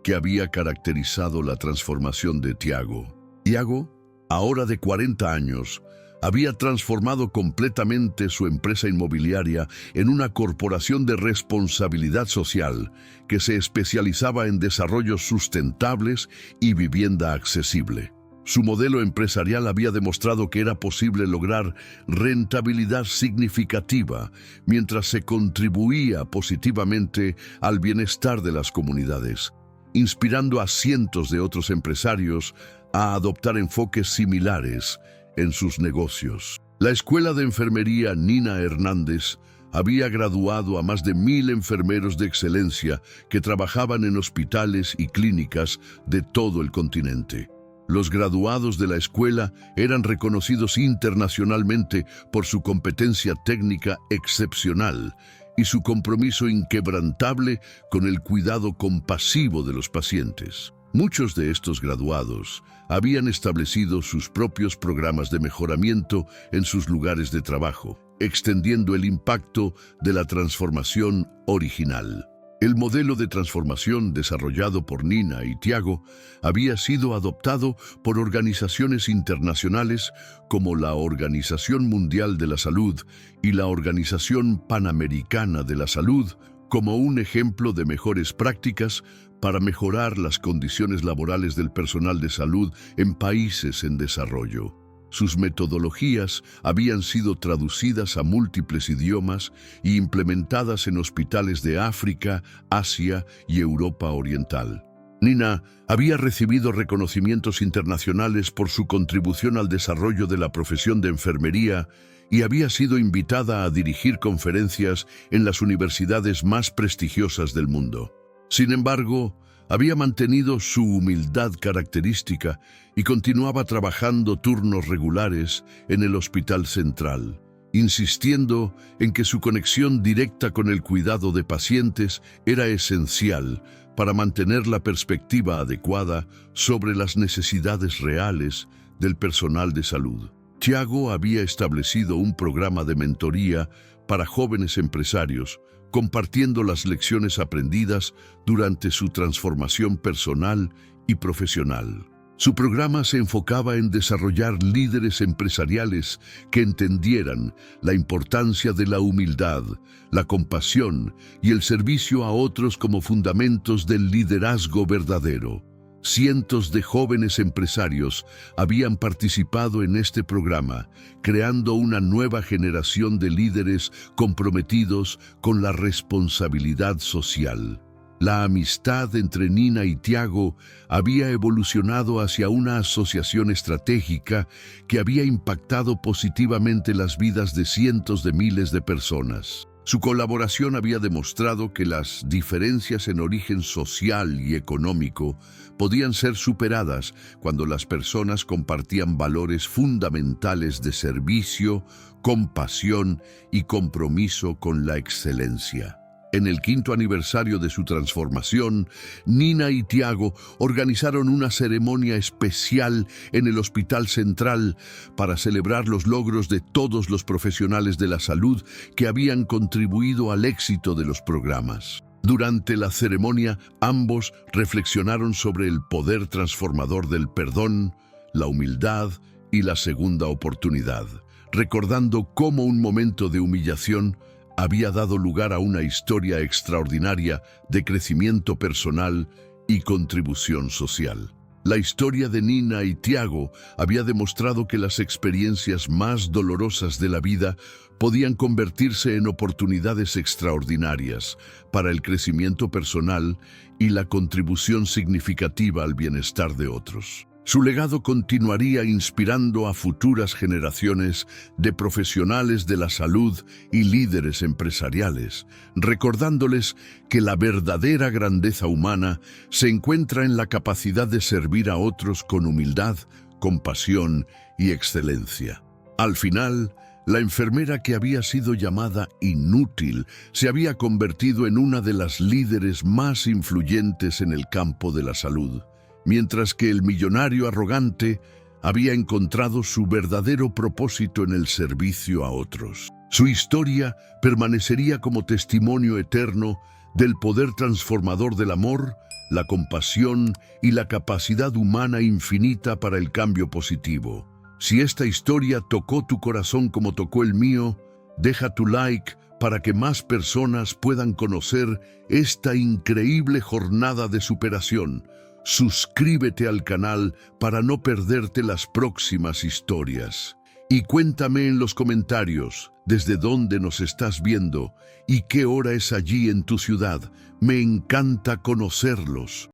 que había caracterizado la transformación de Tiago. Tiago, ahora de 40 años, había transformado completamente su empresa inmobiliaria en una corporación de responsabilidad social que se especializaba en desarrollos sustentables y vivienda accesible. Su modelo empresarial había demostrado que era posible lograr rentabilidad significativa mientras se contribuía positivamente al bienestar de las comunidades, inspirando a cientos de otros empresarios a adoptar enfoques similares en sus negocios. La Escuela de Enfermería Nina Hernández había graduado a más de 1.000 enfermeros de excelencia que trabajaban en hospitales y clínicas de todo el continente. Los graduados de la escuela eran reconocidos internacionalmente por su competencia técnica excepcional y su compromiso inquebrantable con el cuidado compasivo de los pacientes. Muchos de estos graduados habían establecido sus propios programas de mejoramiento en sus lugares de trabajo, extendiendo el impacto de la transformación original. El modelo de transformación desarrollado por Nina y Tiago había sido adoptado por organizaciones internacionales como la Organización Mundial de la Salud y la Organización Panamericana de la Salud como un ejemplo de mejores prácticas para mejorar las condiciones laborales del personal de salud en países en desarrollo. Sus metodologías habían sido traducidas a múltiples idiomas y implementadas en hospitales de África, Asia y Europa Oriental. Nina había recibido reconocimientos internacionales por su contribución al desarrollo de la profesión de enfermería y había sido invitada a dirigir conferencias en las universidades más prestigiosas del mundo. Sin embargo, había mantenido su humildad característica y continuaba trabajando turnos regulares en el Hospital Central, insistiendo en que su conexión directa con el cuidado de pacientes era esencial para mantener la perspectiva adecuada sobre las necesidades reales del personal de salud. Tiago había establecido un programa de mentoría para jóvenes empresarios, compartiendo las lecciones aprendidas durante su transformación personal y profesional. Su programa se enfocaba en desarrollar líderes empresariales que entendieran la importancia de la humildad, la compasión y el servicio a otros como fundamentos del liderazgo verdadero. Cientos de jóvenes empresarios habían participado en este programa, creando una nueva generación de líderes comprometidos con la responsabilidad social. La amistad entre Nina y Tiago había evolucionado hacia una asociación estratégica que había impactado positivamente las vidas de cientos de miles de personas. Su colaboración había demostrado que las diferencias en origen social y económico podían ser superadas cuando las personas compartían valores fundamentales de servicio, compasión y compromiso con la excelencia. En el 5º aniversario de su transformación, Nina y Tiago organizaron una ceremonia especial en el Hospital Central para celebrar los logros de todos los profesionales de la salud que habían contribuido al éxito de los programas. Durante la ceremonia, ambos reflexionaron sobre el poder transformador del perdón, la humildad y la segunda oportunidad, recordando cómo un momento de humillación había dado lugar a una historia extraordinaria de crecimiento personal y contribución social. La historia de Nina y Tiago había demostrado que las experiencias más dolorosas de la vida podían convertirse en oportunidades extraordinarias para el crecimiento personal y la contribución significativa al bienestar de otros. Su legado continuaría inspirando a futuras generaciones de profesionales de la salud y líderes empresariales, recordándoles que la verdadera grandeza humana se encuentra en la capacidad de servir a otros con humildad, compasión y excelencia. Al final, la enfermera que había sido llamada inútil se había convertido en una de las líderes más influyentes en el campo de la salud, mientras que el millonario arrogante había encontrado su verdadero propósito en el servicio a otros. Su historia permanecería como testimonio eterno del poder transformador del amor, la compasión y la capacidad humana infinita para el cambio positivo. Si esta historia tocó tu corazón como tocó el mío, deja tu like para que más personas puedan conocer esta increíble jornada de superación. Suscríbete al canal para no perderte las próximas historias. Y cuéntame en los comentarios desde dónde nos estás viendo y qué hora es allí en tu ciudad. Me encanta conocerlos.